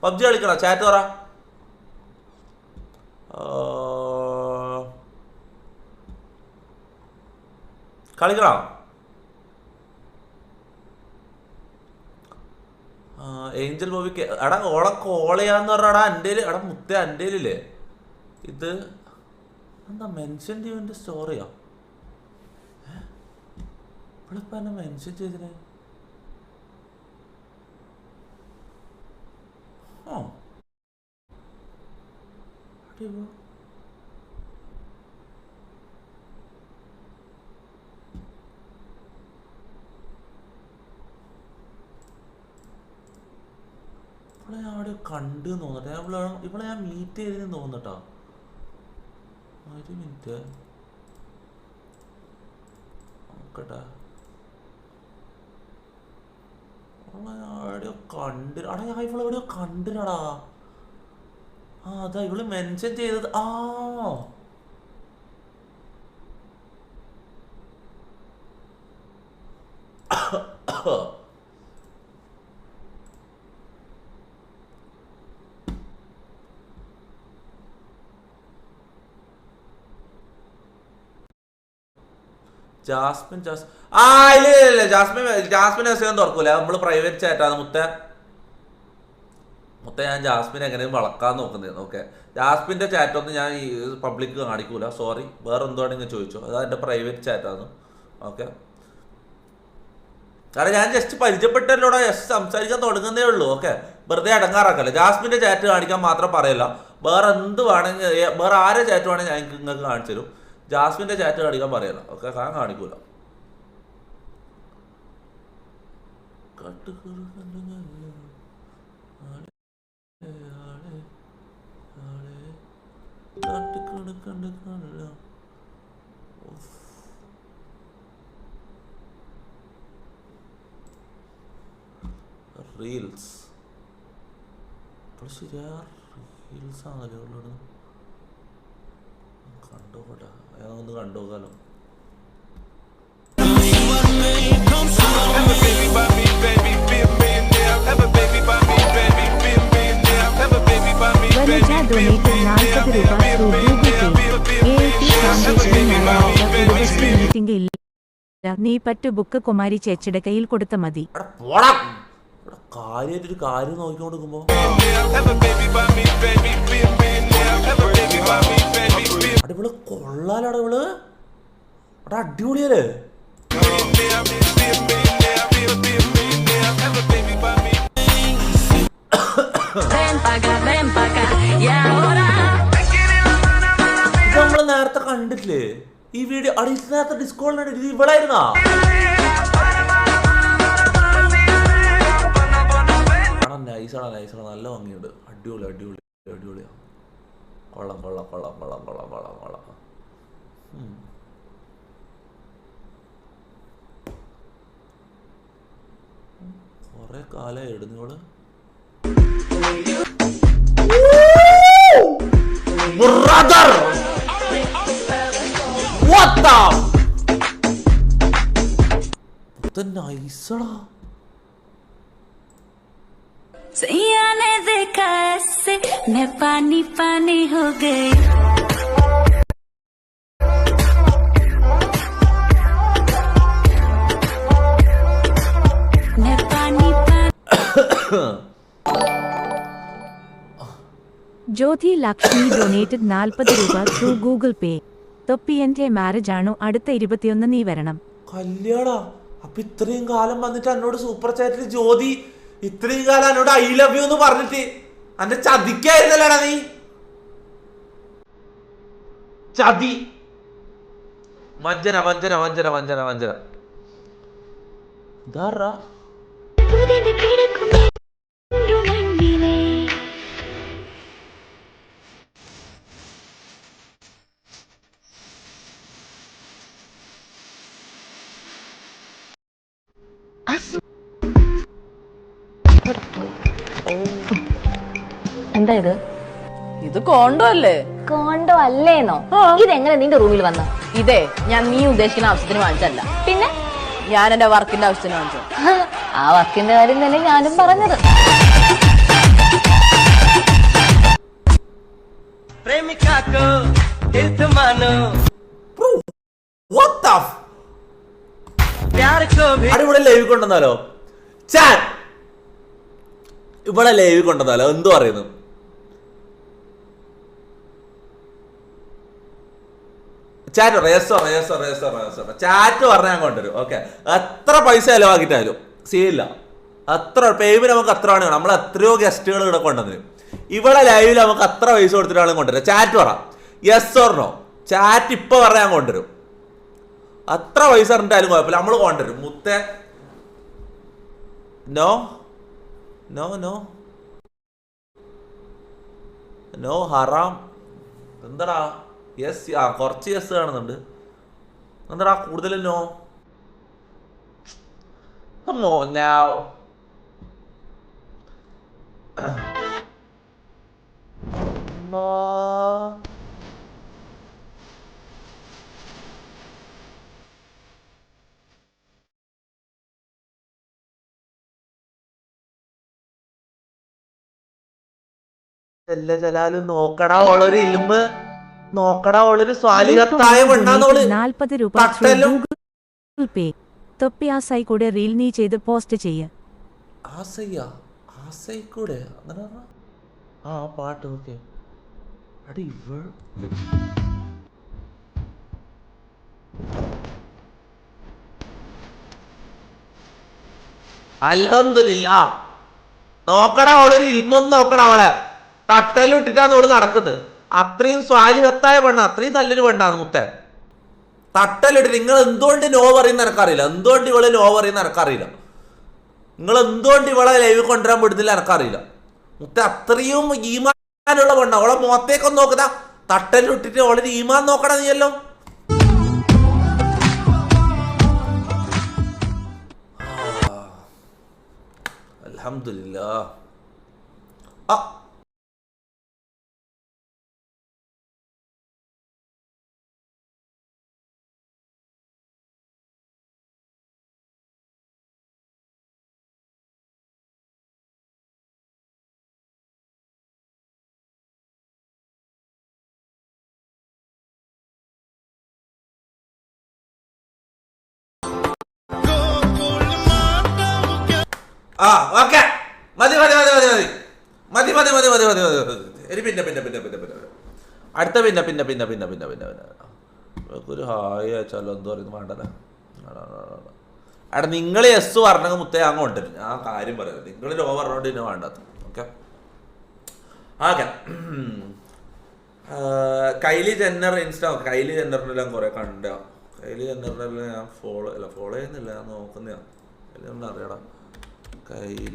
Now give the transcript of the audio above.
PUBG കളിക്കണോ? Chat പറ. കളിക്കണോ? Angel ബോബിക്ക് എടാ ഓളെ കോൾ ചെയ്യാന്ന് പറഞ്ഞാടാ. എൻ്റെ എടാ മുത്ത എൻ്റെ ഇല്ലേ ഇത് എന്താ മെൻഷൻ ചെയ്യുന്ന സ്റ്റോറിയോ? ഇവളിപ്പോ എന്നെ മെൻഷൻ ചെയ്തിന്. ഇവളെ ഞാൻ അവിടെ കണ്ട് തോന്നട്ടെ. ഇവളെ ഞാൻ മീറ്റ് ചെയ്തെന്ന് തോന്നട്ടോ. ഒരു മിനിറ്റ് നോക്കട്ടെ. എവിടെയോ കണ്ട്. അടാ ഞാൻ ഇവളെവിടെയോ കണ്ടിരടാ. അതാ ഇവള് മെൻഷൻ ചെയ്തത്. ജാസ്മിൻ ഇല്ല ജാസ്മിൻ മെസ്സേജ് തുറക്കൂല. നമ്മള് പ്രൈവറ്റ് ചാറ്റാണ് മുത്ത ഞാൻ ജാസ്മിൻ എങ്ങനെയും വളക്കാൻ നോക്കുന്നത്. ഓക്കെ, ജാസ്മിൻ്റെ ചാറ്റൊന്നും ഞാൻ ഈ പബ്ലിക് കാണിക്കൂല. സോറി, വേറെ എന്തുവാണെങ്കിൽ ചോദിച്ചോ. അത് എൻ്റെ പ്രൈവറ്റ് ചാറ്റാണ്. ഓക്കെ, കാരണം ഞാൻ ജസ്റ്റ് പരിചയപ്പെട്ടല്ലോടാ, ജസ്റ്റ് സംസാരിക്കാൻ തുടങ്ങുന്നേ ഉള്ളൂ. ഓക്കെ, വെറുതെ അടങ്ങാറാക്കല്ലേ. ജാസ്മിൻ്റെ ചാറ്റ് കാണിക്കാൻ മാത്രം പറയല്ല. വേറെ എന്ത് വേണമെങ്കിൽ വേറെ ആരെ ചാറ്റ് വേണമെങ്കിൽ ഞാൻ നിങ്ങൾക്ക് കാണിച്ചു തരും. ജാസ്മിൻ്റെ ചാറ്റ് കാണിക്കാൻ പറയല്ല. ഓക്കെ, ഞാൻ കാണിക്കൂല. റീൽസ് ശരിയാ, റീൽസ് ആണല്ലോ ഉള്ളത്. കണ്ടോട്ടെ, ഒന്ന് കണ്ടോക്കാലോ. നീ പറ്റു ബുക്ക് കുമാരി ചേച്ചിയുടെ കയ്യിൽ കൊടുത്ത മതി. കാര്യമായിട്ടൊരു കാര്യം നോക്കിക്കൊണ്ടിരിക്കുമ്പോ അടിപൊളി കൊള്ളാലോ. ഇവള് അവിടെ അടിപൊളിയല്ലേ. നമ്മള് നേരത്തെ കണ്ടിട്ടില്ലേ ഈ വീഡിയോ? നേരത്തെ ഡിസ്കോളിന് ഇത് ഇവളായിരുന്നാ? നൈസാണ് നല്ല ഭംഗിയുണ്ട്. അടിപൊളിയാ. കൊള്ളാം. കൊറേ കാലം ഇടുന്നോള്. നൈസടാ. सैया ने देखा ऐसे मैं पानी पानी हो गई. मैं पानी ജ്യോതി ലക്ഷ്മി ഡൊനേറ്റഡ് 40 രൂപ ത്രൂ ഗൂഗിൾ പേ. തൊപ്പി എന്റെ മാരേജ് ആണോ അടുത്ത 21 നീ വരണം. കല്യാണ. അപ്പൊ ഇത്രയും കാലം വന്നിട്ട് എന്നോട് സൂപ്പർ ചാറ്റിൽ ജ്യോതി ഇത്രയും കാലം എന്നോട് ഐ ലവ് യു എന്ന് പറഞ്ഞിട്ട് എന്റെ ചതിക്കായിരുന്നല്ലേടാ നീ. ചതി, വഞ്ചന. ഇതാറാ എന്താ ഇത്? ഇത് കോണ്ടോ അല്ലേ? കോണ്ടോ അല്ലേന്നോ? ഇതെങ്ങനെ നിന്റെ റൂമിൽ വന്ന? ഇതേ ഞാൻ നീ ഉദ്ദേശിക്കുന്ന ആവശ്യത്തിന് വാങ്ങിച്ചല്ല, പിന്നെ ഞാൻ എന്റെ വർക്കിന്റെ ആവശ്യത്തിന് വാങ്ങിച്ചു. ആ വർക്കിന്റെ കാര്യം തന്നെ ഞാനും പറഞ്ഞത്. को इर्द मानो What the f- प्यार को भी അവിടെ ഇവിടെ ലൈവ് കൊണ്ടുവന്നാലോ ചാറ്റ് ഇവിടെ ലൈവ് കൊണ്ടുവന്നാലോ എന്തു പറയുന്നു ചാറ്റ് ചാറ്റ് പറഞ്ഞാൽ കൊണ്ടുവരും. ഓക്കെ, എത്ര പൈസ ചിലവാക്കിയിട്ടായാലും സീനില്ല. അത്ര പേയ്മെന്റ് നമുക്ക് അത്ര ആണ്. നമ്മൾ എത്രയോ ഗസ്റ്റുകൾ ഇവിടെ കൊണ്ടുവന്നിരും. ഇവിടെ ലൈവിൽ നമുക്ക് അത്ര പൈസ കൊടുത്തിട്ടാണ് കൊണ്ടുവരും. ചാറ്റ് പറ യെസ് ഓർ നോ. ചാറ്റ് ഇപ്പൊ പറഞ്ഞാൽ കൊണ്ടുവരും. അത്ര പൈസ പറഞ്ഞിട്ടായാലും കുഴപ്പമില്ല, നമ്മൾ കൊണ്ടുവരും. മുത്തേ നോ നോ നോ നോ ഹറാം. എന്താടാ യെസ്? ആ കുറച്ച് യെസ് കാണുന്നുണ്ട്. എന്താടാ കൂടുതൽ നോ? No now no. ജലാലും നോക്കടാ ഓളൊരു ഇൽമ്, നോക്കടാ ഓളൊരു സ്വാലിഹത്തായ പെണ്ണാന്നോള്. 40 രൂപ തട്ടലും ഗൂഗിൾ പേ. തൊപ്പി ആ സൈ കൂടെ റീൽ നീ ചെയ്ത് പോസ്റ്റ് ചെയ്യ. ആസയ്യ ആസൈക്കൂടെ അങ്ങനെ പറഞ്ഞ ആ പാട്ട്. ഓക്കെ അടി ഇവൾ അൽഹംദുലില്ലാ. നോക്കടാ ഓളൊരു ഇൽമൊന്നും നോക്കടാ അവളെ. തട്ടലും ഇട്ടിട്ടാണ് ഓള് നടക്കുന്നത്. അത്രയും സ്വാലിഹത്തായ പെണ്ണ, അത്രയും നല്ലൊരു പെണ്ണാണ് മുത്തേ. തട്ടലിട്ട് നിങ്ങൾ എന്തുകൊണ്ട് നോ പറയുന്ന എനക്കറിയില്ല. എന്തുകൊണ്ട് ഇവള് നോ പറയുന്ന എനക്കറിയില്ല. നിങ്ങൾ എന്തുകൊണ്ട് ഇവളെ ലൈവ് കൊണ്ടുവരാൻ വിടുന്നില്ല എനക്കറിയില്ല. മുത്ത അത്രയും ഈമാനുള്ള പെണ്ണ. അവളെ മുഖത്തേക്കൊന്ന് നോക്കുന്ന തട്ടലിട്ടിട്ട് അവളൊരു ഈമാൻ നോക്കണ നീയല്ലോ. അൽഹംദുലില്ലാ. ആ ഓക്കെ മതി മതി മതി മതി മതി മതി മതി മതി മതി മതി മതി. ഇനി പിന്നെ പിന്നെ പിന്നെ പിന്നെ പിന്നെ അടുത്ത പിന്നെ പിന്നെ പിന്നെ പിന്നെ പിന്നെ പിന്നെ പിന്നെ ഒരു ഹായ് അയച്ചാലോ എന്തോ പറയുന്നു. വേണ്ടല്ലേ അവിടെ നിങ്ങൾ യെസ് പറഞ്ഞെങ്കിൽ മുത്തേ അങ്ങ് കൊണ്ടുവരും. ഞാൻ കാര്യം പറയാം. നിങ്ങൾ നോ പറഞ്ഞോണ്ട് പിന്നെ വേണ്ടത്. Okay okay. Kylie Jenner insta. Kylie ജെന്നറിനെല്ലാം കുറെ കണ്ട. കൈലി ജെന്നറിനെല്ലാം ഞാൻ ഫോളോ ചെയ്യുന്നില്ല, ഞാൻ നോക്കുന്നതാണ്. കൈലി അറിയടാ. കൈലി